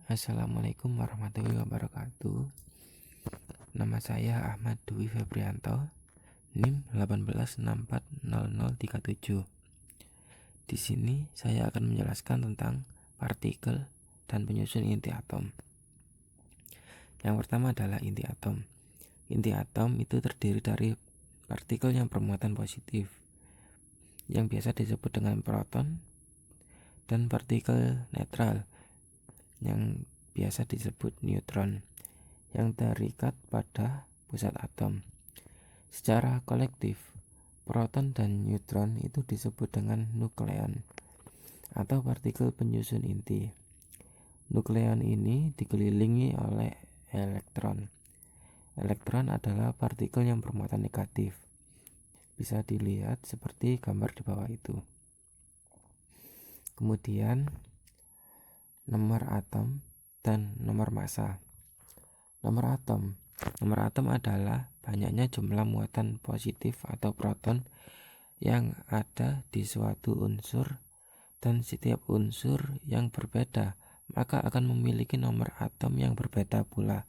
Assalamualaikum warahmatullahi wabarakatuh. Nama saya Ahmad Dwi Febrianto, NIM 18640037. Di sini saya akan menjelaskan tentang partikel dan penyusun inti atom. Yang pertama adalah inti atom. Inti atom itu terdiri dari partikel yang bermuatan positif, yang biasa disebut dengan proton, dan partikel netral, yang biasa disebut neutron, yang terikat pada pusat atom. Secara kolektif, proton dan neutron itu disebut dengan nukleon atau partikel penyusun inti. Nukleon ini dikelilingi oleh elektron. Elektron adalah partikel yang bermuatan negatif. Bisa dilihat seperti gambar di bawah itu. Kemudian nomor atom dan nomor massa. Nomor atom adalah banyaknya jumlah muatan positif atau proton yang ada di suatu unsur, dan setiap unsur yang berbeda maka akan memiliki nomor atom yang berbeda pula,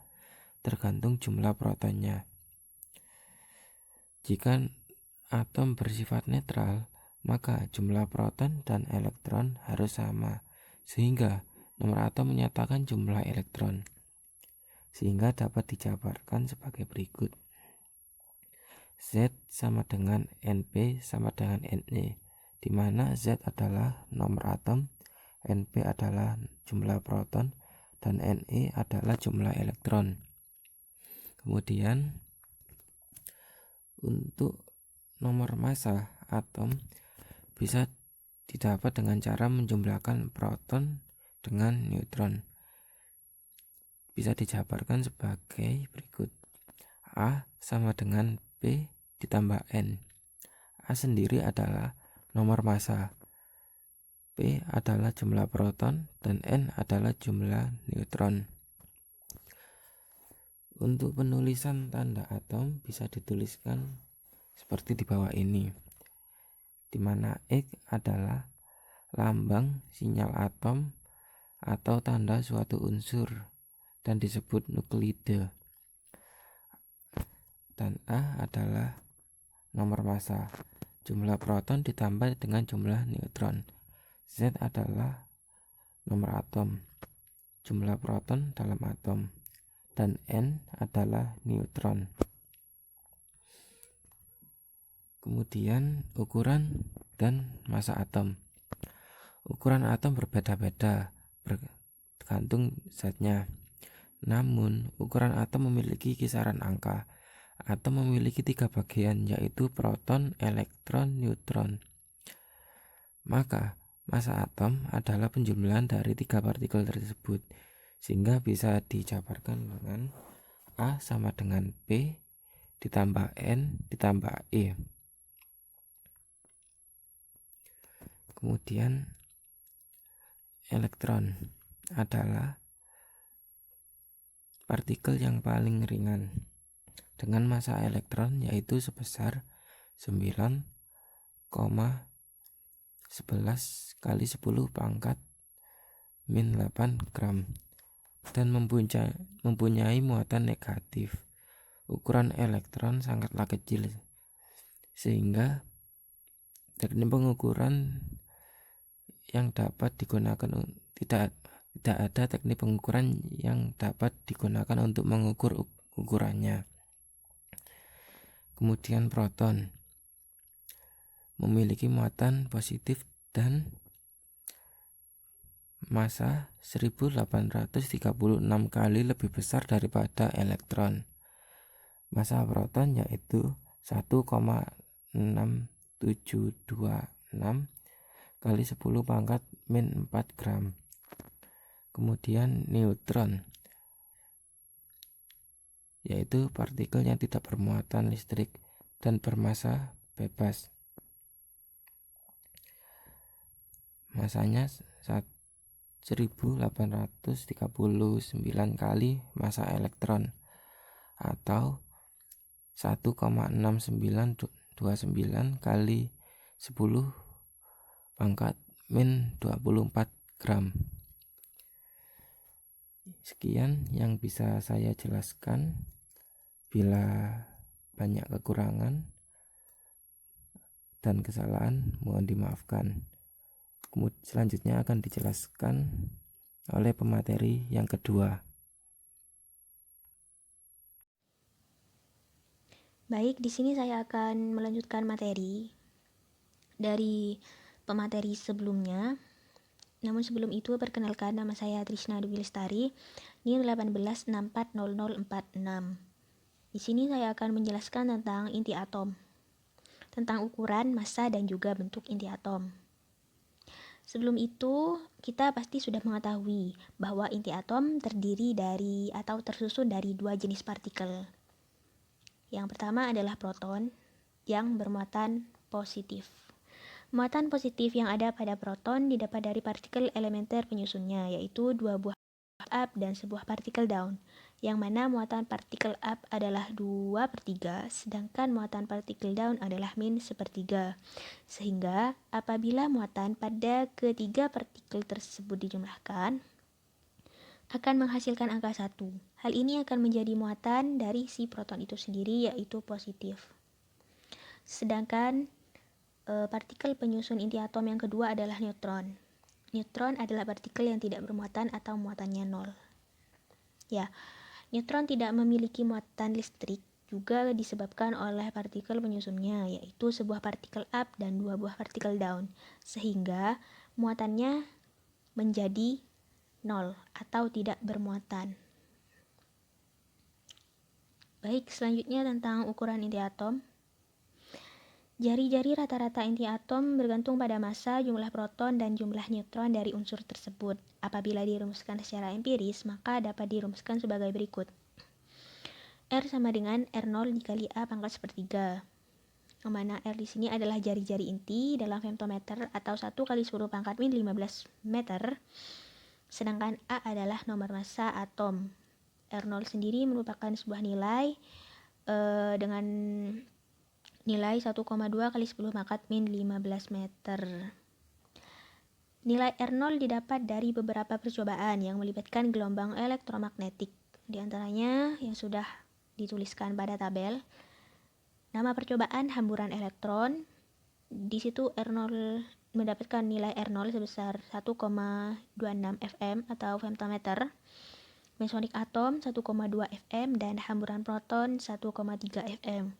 tergantung jumlah protonnya. Jika atom bersifat netral, maka jumlah proton dan elektron harus sama, sehingga nomor atom menyatakan jumlah elektron, sehingga dapat dijabarkan sebagai berikut. Z sama dengan NP sama dengan Ne, di mana Z adalah nomor atom, NP adalah jumlah proton, dan Ne adalah jumlah elektron. Kemudian untuk nomor massa atom bisa didapat dengan cara menjumlahkan proton dengan neutron. Bisa dijabarkan sebagai berikut. A sama dengan P ditambah N. A sendiri adalah nomor massa, P adalah jumlah proton, dan N adalah jumlah neutron. Untuk penulisan tanda atom bisa dituliskan seperti di bawah ini, di mana X adalah lambang sinyal atom atau tanda suatu unsur dan disebut nuklide, dan A adalah nomor massa, jumlah proton ditambah dengan jumlah neutron. Z adalah nomor atom, jumlah proton dalam atom, dan N adalah neutron. Kemudian ukuran dan massa atom. Ukuran atom berbeda-beda tergantung zatnya. Namun ukuran atom memiliki kisaran angka. Atom memiliki 3 bagian, yaitu proton, elektron, neutron. Maka massa atom adalah penjumlahan dari 3 partikel tersebut, sehingga bisa dijabarkan dengan A sama dengan P ditambah N ditambah E. Kemudian elektron adalah partikel yang paling ringan dengan massa elektron yaitu sebesar 9,11 kali 10 pangkat min 8 gram dan mempunyai muatan negatif. Ukuran elektron sangatlah kecil, sehingga teknik pengukuran yang dapat digunakan tidak ada teknik pengukuran yang dapat digunakan untuk mengukur ukurannya. Kemudian proton memiliki muatan positif dan massa 1836 kali lebih besar daripada elektron. Massa proton yaitu 1,6726 kali 10 pangkat min 4 gram. Kemudian neutron yaitu partikel yang tidak bermuatan listrik dan bermassa bebas. Masanya 1839 kali massa elektron atau 1,6929 kali 10 pangkat min 24 gram. Sekian yang bisa saya jelaskan. Bila banyak kekurangan dan kesalahan, mohon dimaafkan. Selanjutnya akan dijelaskan oleh pemateri yang kedua. Baik, di sini saya akan melanjutkan materi dari pemateri sebelumnya. Namun sebelum itu, perkenalkan, nama saya Trisna Dewi Lestari, NIM 18640046. Di sini saya akan menjelaskan tentang inti atom, tentang ukuran, massa, dan juga bentuk inti atom. Sebelum itu, kita pasti sudah mengetahui bahwa inti atom terdiri dari atau tersusun dari dua jenis partikel. Yang pertama adalah proton yang bermuatan positif. Muatan positif yang ada pada proton didapat dari partikel elementer penyusunnya, yaitu dua buah up dan sebuah partikel down, yang mana muatan partikel up adalah 2/3, sedangkan muatan partikel down adalah -1/3. Sehingga apabila muatan pada ketiga partikel tersebut dijumlahkan, akan menghasilkan angka 1. Hal ini akan menjadi muatan dari si proton itu sendiri, yaitu positif. Sedangkan partikel penyusun inti atom yang kedua adalah neutron. Neutron adalah partikel yang tidak bermuatan atau muatannya 0. Ya, neutron tidak memiliki muatan listrik juga disebabkan oleh partikel penyusunnya, yaitu sebuah partikel up dan dua buah partikel down, sehingga muatannya menjadi 0 atau tidak bermuatan. Baik, selanjutnya tentang ukuran inti atom. Jari-jari rata-rata inti atom bergantung pada massa, jumlah proton, dan jumlah neutron dari unsur tersebut. Apabila dirumuskan secara empiris, maka dapat dirumuskan sebagai berikut. R sama dengan R0 dikali A pangkat sepertiga. Yang mana R di sini adalah jari-jari inti dalam femtometer atau 1 kali 10 pangkat min 15 meter. Sedangkan A adalah nomor massa atom. R0 sendiri merupakan sebuah nilai dengan nilai 1,2 kali 10 pangkat min 15 meter. Nilai R0 didapat dari beberapa percobaan yang melibatkan gelombang elektromagnetik. Di antaranya yang sudah dituliskan pada tabel. Nama percobaan hamburan elektron. Di situ R0 mendapatkan nilai R0 sebesar 1,26 FM atau femtometer. Mesonik atom 1,2 FM dan hamburan proton 1,3 FM.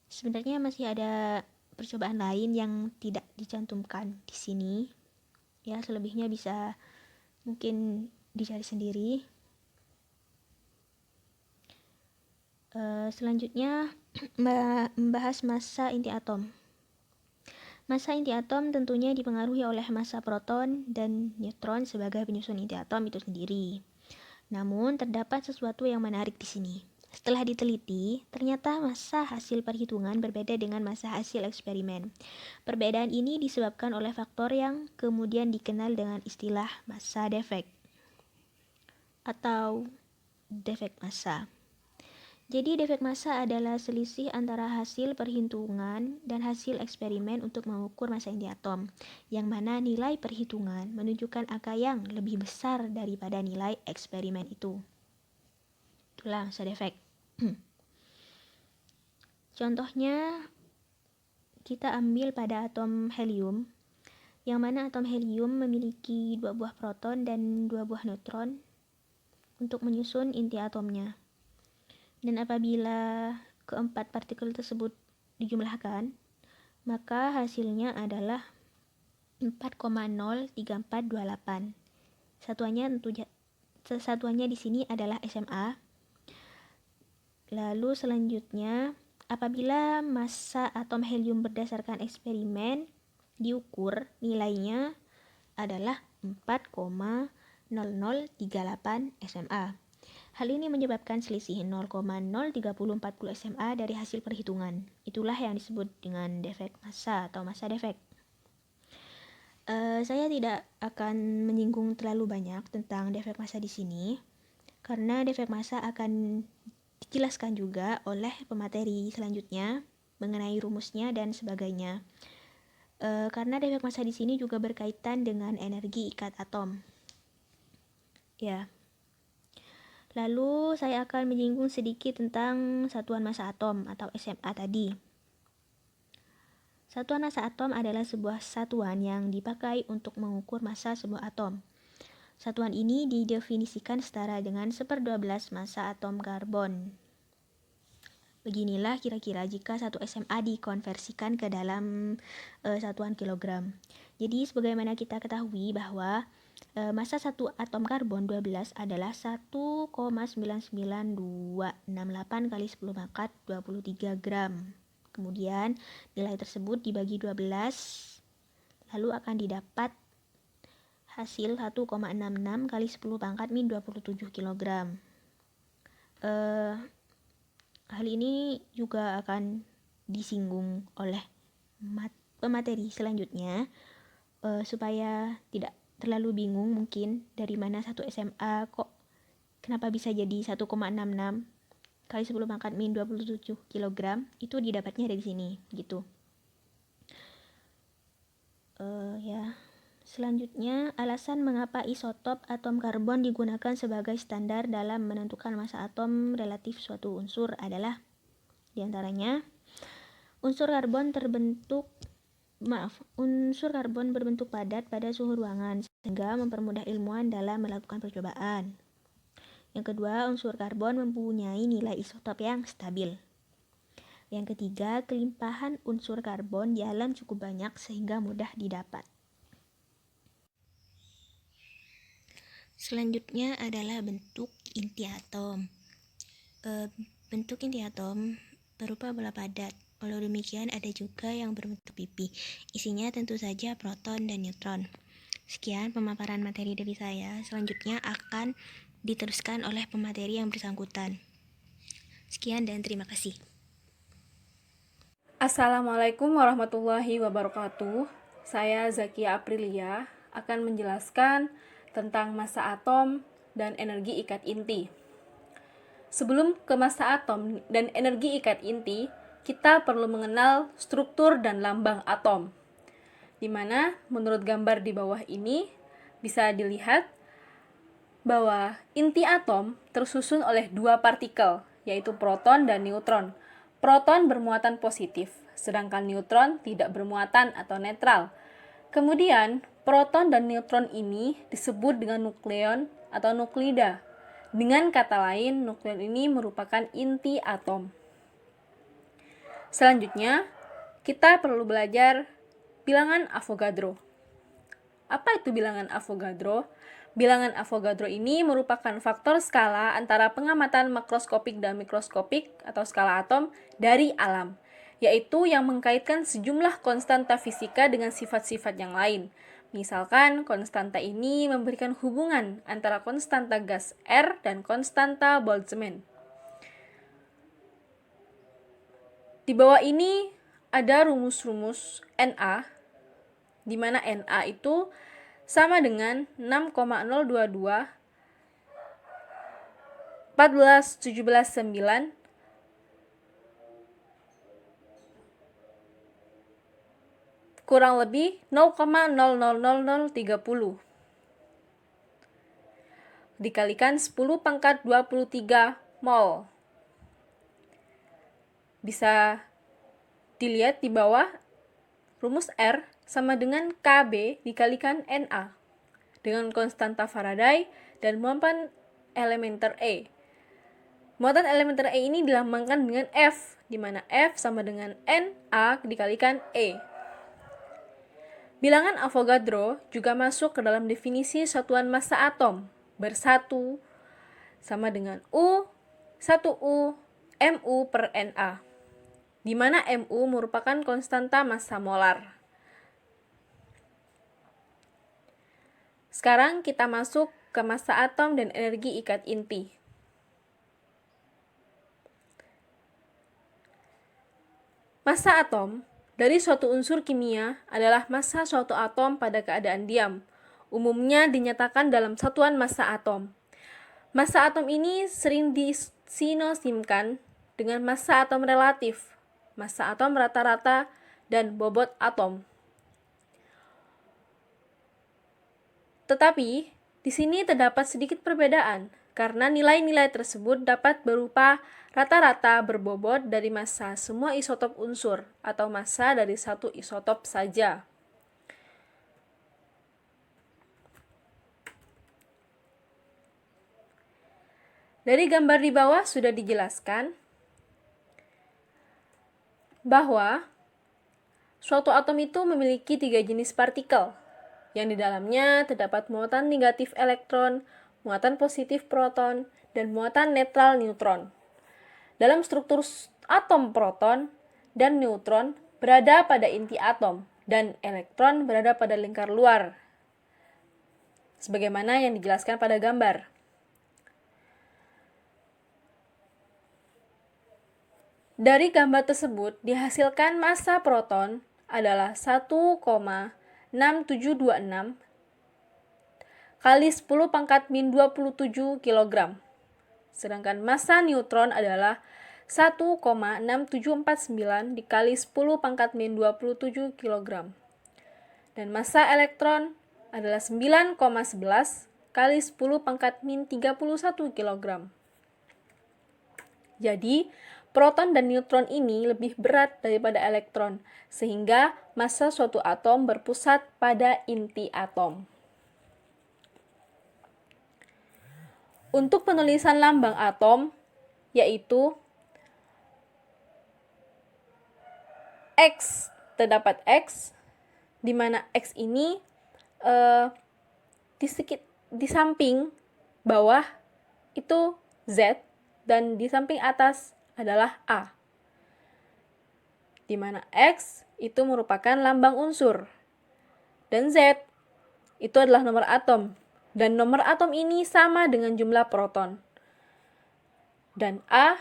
Sebenarnya masih ada percobaan lain yang tidak dicantumkan di sini. Ya, selebihnya bisa mungkin dicari sendiri. Selanjutnya membahas massa inti atom. Massa inti atom tentunya dipengaruhi oleh massa proton dan neutron sebagai penyusun inti atom itu sendiri. Namun, terdapat sesuatu yang menarik di sini. Setelah diteliti, ternyata massa hasil perhitungan berbeda dengan massa hasil eksperimen. Perbedaan ini disebabkan oleh faktor yang kemudian dikenal dengan istilah massa defect atau defek massa. Jadi, defek massa adalah selisih antara hasil perhitungan dan hasil eksperimen untuk mengukur massa inti atom, yang mana nilai perhitungan menunjukkan angka yang lebih besar daripada nilai eksperimen itu. Itulah massa defek. Contohnya, kita ambil pada atom helium, yang mana atom helium memiliki 2 buah proton dan 2 buah neutron untuk menyusun inti atomnya. Dan apabila keempat partikel tersebut dijumlahkan, maka hasilnya adalah 4,03428. Satuannya di sini adalah SMA. Lalu selanjutnya, apabila massa atom helium berdasarkan eksperimen diukur, nilainya adalah 4,0038 SMA. Hal ini menyebabkan selisih 0,03040 SMA dari hasil perhitungan. Itulah yang disebut dengan defek massa atau massa defek. Saya tidak akan menyinggung terlalu banyak tentang defek massa di sini, karena defek massa akan dijelaskan juga oleh pemateri selanjutnya mengenai rumusnya dan sebagainya. Karena defek massa di sini juga berkaitan dengan energi ikat atom. Ya. Lalu saya akan menyinggung sedikit tentang satuan massa atom atau SMA tadi. Satuan massa atom adalah sebuah satuan yang dipakai untuk mengukur massa sebuah atom. Satuan ini didefinisikan setara dengan 1/12 massa atom karbon. Beginilah kira-kira jika satu SMA dikonversikan ke dalam satuan kilogram. Jadi sebagaimana kita ketahui bahwa massa satu atom karbon 12 adalah 1,99268 kali 10 pangkat 23 gram. Kemudian nilai tersebut dibagi 12, lalu akan didapat hasil 1,66 kali 10 pangkat min 27 kg. Hal ini juga akan disinggung oleh pemateri selanjutnya supaya tidak terlalu bingung mungkin dari mana satu SMA kok kenapa bisa jadi 1,66 kali 10 pangkat min 27 kg, itu didapatnya dari sini gitu. Selanjutnya, alasan mengapa isotop atom karbon digunakan sebagai standar dalam menentukan massa atom relatif suatu unsur adalah diantaranya unsur karbon berbentuk padat pada suhu ruangan sehingga mempermudah ilmuwan dalam melakukan percobaan. Yang kedua, unsur karbon mempunyai nilai isotop yang stabil. Yang ketiga, kelimpahan unsur karbon di alam cukup banyak sehingga mudah didapat. Selanjutnya adalah bentuk inti atom. Bentuk inti atom berupa bola padat. Walau demikian ada juga yang berbentuk pipi. Isinya tentu saja proton dan neutron. Sekian pemaparan materi dari saya. Selanjutnya akan diteruskan oleh pemateri yang bersangkutan. Sekian dan terima kasih. Assalamualaikum warahmatullahi wabarakatuh. Saya Zakia Aprilia akan menjelaskan tentang massa atom dan energi ikat inti. Sebelum ke massa atom dan energi ikat inti, kita perlu mengenal struktur dan lambang atom. Di mana menurut gambar di bawah ini bisa dilihat bahwa inti atom tersusun oleh dua partikel, yaitu proton dan neutron. Proton bermuatan positif, sedangkan neutron tidak bermuatan atau netral. Kemudian, proton dan neutron ini disebut dengan nukleon atau nuklida. Dengan kata lain, nukleon ini merupakan inti atom. Selanjutnya, kita perlu belajar bilangan Avogadro. Apa itu bilangan Avogadro? Bilangan Avogadro ini merupakan faktor skala antara pengamatan makroskopik dan mikroskopik atau skala atom dari alam, yaitu yang mengkaitkan sejumlah konstanta fisika dengan sifat-sifat yang lain. Misalkan, konstanta ini memberikan hubungan antara konstanta gas R dan konstanta Boltzmann. Di bawah ini ada rumus-rumus Na, di mana Na itu sama dengan 6,022 14 17 9 kurang lebih 0,000030 dikalikan 10 pangkat 23 mol. Bisa dilihat di bawah, rumus R sama dengan Kb dikalikan Na dengan konstanta Faraday dan muatan elementer E. Muatan elementer E ini dilambangkan dengan F, di mana F sama dengan Na dikalikan E. Bilangan Avogadro juga masuk ke dalam definisi satuan massa atom bersatu sama dengan U, 1U, Mu per Na, di mana Mu merupakan konstanta massa molar. Sekarang kita masuk ke massa atom dan energi ikat inti. Massa atom dari suatu unsur kimia adalah massa suatu atom pada keadaan diam. Umumnya dinyatakan dalam satuan massa atom. Massa atom ini sering disinosimkan dengan massa atom relatif, massa atom rata-rata, dan bobot atom. Tetapi, di sini terdapat sedikit perbedaan, karena nilai-nilai tersebut dapat berupa rata-rata berbobot dari massa semua isotop unsur atau massa dari satu isotop saja. Dari gambar di bawah sudah dijelaskan bahwa suatu atom itu memiliki 3 jenis partikel, yang di dalamnya terdapat muatan negatif elektron, muatan positif proton, dan muatan netral neutron. Dalam struktur atom, proton dan neutron berada pada inti atom, dan elektron berada pada lingkar luar, sebagaimana yang dijelaskan pada gambar. Dari gambar tersebut dihasilkan massa proton adalah 1,6726 kali 10 pangkat min 27 kg. Sedangkan massa neutron adalah 1,6749 dikali 10 pangkat min 27 kg. Dan massa elektron adalah 9,11 kali 10 pangkat min 31 kg. Jadi, proton dan neutron ini lebih berat daripada elektron, sehingga massa suatu atom berpusat pada inti atom. Untuk penulisan lambang atom, yaitu X, terdapat X, di mana X ini di samping bawah itu Z, dan di samping atas adalah A, di mana X itu merupakan lambang unsur, dan Z itu adalah nomor atom, dan nomor atom ini sama dengan jumlah proton, dan A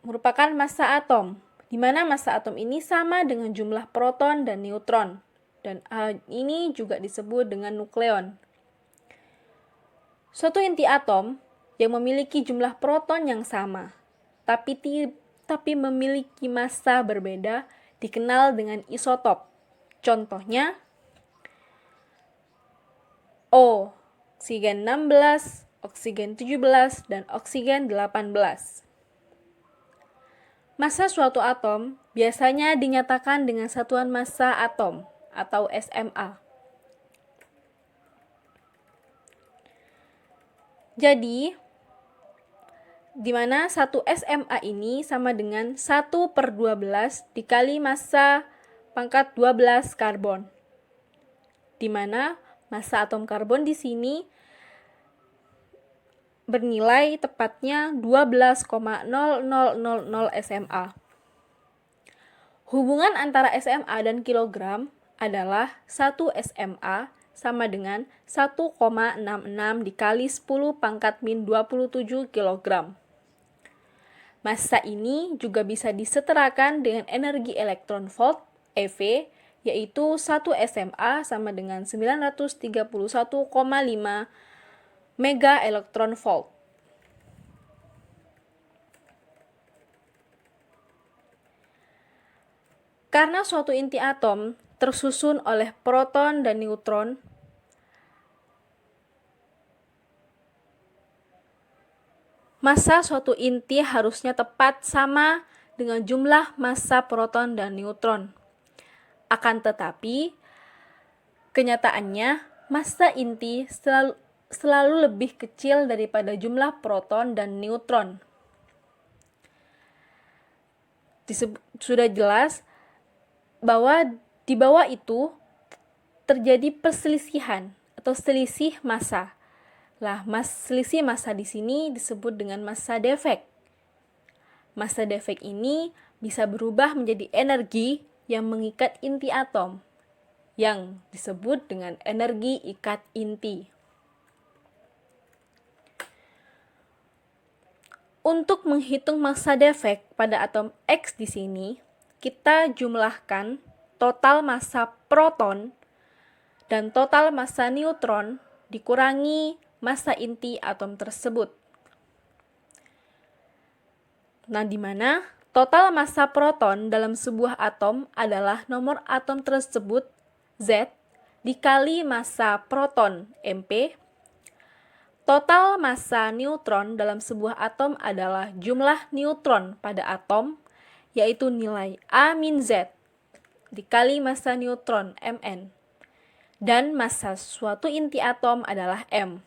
merupakan massa atom, di mana massa atom ini sama dengan jumlah proton dan neutron, dan A ini juga disebut dengan nukleon. Suatu inti atom yang memiliki jumlah proton yang sama, tapi memiliki massa berbeda, dikenal dengan isotop. Contohnya, O, oksigen 16, oksigen 17, dan oksigen 18. Massa suatu atom biasanya dinyatakan dengan satuan massa atom atau SMA. Jadi, di mana 1 SMA ini sama dengan 1/12 dikali massa pangkat 12 karbon. Di mana massa atom karbon di sini bernilai tepatnya 12,0000 SMA. Hubungan antara SMA dan kilogram adalah 1 SMA sama dengan 1,66 dikali 10 pangkat min 27 kg. Massa ini juga bisa disetarakan dengan energi elektron volt, EV, yaitu 1 SMA sama dengan 931,5 mega elektron volt. Karena suatu inti atom tersusun oleh proton dan neutron, massa suatu inti harusnya tepat sama dengan jumlah massa proton dan neutron. Akan tetapi, kenyataannya massa inti selalu lebih kecil daripada jumlah proton dan neutron. Sudah jelas bahwa di bawah itu terjadi perselisihan atau selisih massa. Selisih massa di sini disebut dengan massa defek. Massa defek ini bisa berubah menjadi energi yang mengikat inti atom, yang disebut dengan energi ikat inti. Untuk menghitung massa defek pada atom X di sini, kita jumlahkan total massa proton dan total massa neutron dikurangi massa inti atom tersebut. Di mana total massa proton dalam sebuah atom adalah nomor atom tersebut Z dikali massa proton MP Total massa neutron dalam sebuah atom adalah jumlah neutron pada atom, yaitu nilai A min Z dikali massa neutron Mn. Dan massa suatu inti atom adalah M.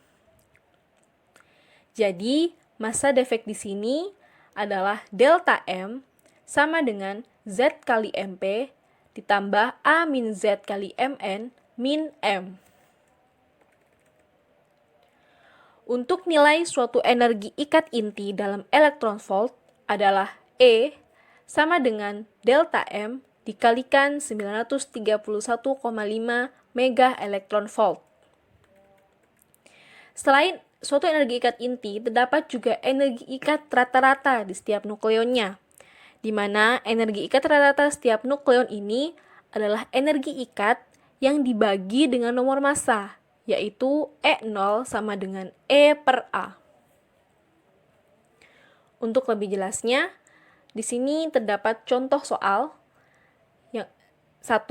Jadi, massa defek di sini adalah delta M sama dengan Z kali MP ditambah A min Z kali Mn min M. Untuk nilai suatu energi ikat inti dalam elektron volt adalah E sama dengan delta M dikalikan 931,5 mega elektron volt. Selain suatu energi ikat inti, terdapat juga energi ikat rata-rata di setiap nukleonnya, di mana energi ikat rata-rata setiap nukleon ini adalah energi ikat yang dibagi dengan nomor massa, yaitu E0 sama dengan E per A. Untuk lebih jelasnya, di sini terdapat contoh soal. 1.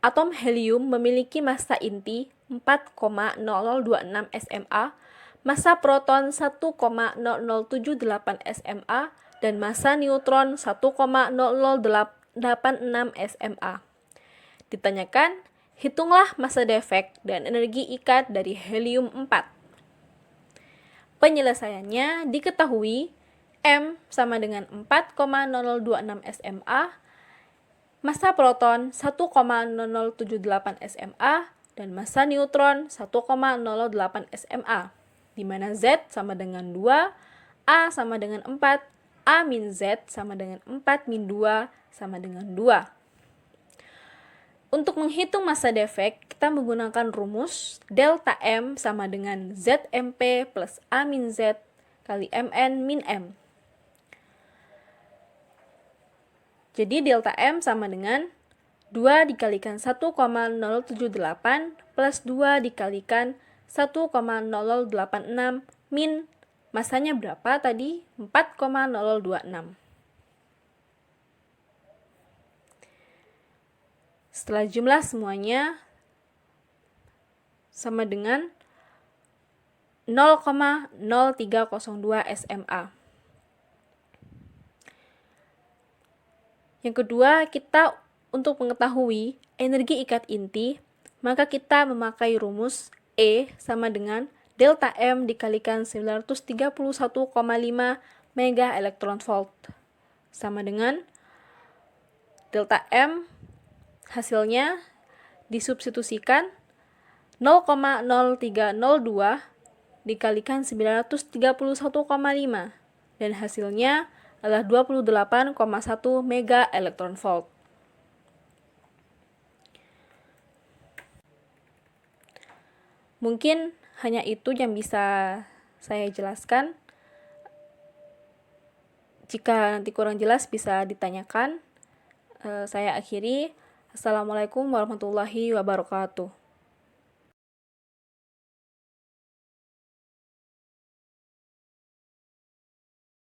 Atom helium memiliki massa inti 4,0026 SMA, massa proton 1,0078 SMA, dan massa neutron 1,0086 SMA. Ditanyakan, hitunglah massa defek dan energi ikat dari helium-4. Penyelesaiannya diketahui M sama dengan 4,0026 SMA, massa proton 1,0078 SMA, dan massa neutron 1,08 SMA, di mana Z sama dengan 2, A sama dengan 4, A min Z sama dengan 4 min 2 sama dengan 2. Untuk menghitung massa defek, kita menggunakan rumus delta M sama dengan ZMP plus A min Z kali Mn min M. Jadi delta M sama dengan 2 dikalikan 1,078 plus 2 dikalikan 1,086 min massanya berapa tadi? 4,026. Setelah jumlah semuanya sama dengan 0,0302 SMA. Yang kedua, kita untuk mengetahui energi ikat inti, maka kita memakai rumus E sama dengan delta M dikalikan 931,5 mega elektron volt. Sama dengan delta M hasilnya disubstitusikan 0,0302 dikalikan 931,5 dan hasilnya adalah 28,1 mega elektron volt. Mungkin hanya itu yang bisa saya jelaskan. Jika nanti kurang jelas bisa ditanyakan. Saya akhiri. Assalamualaikum warahmatullahi wabarakatuh.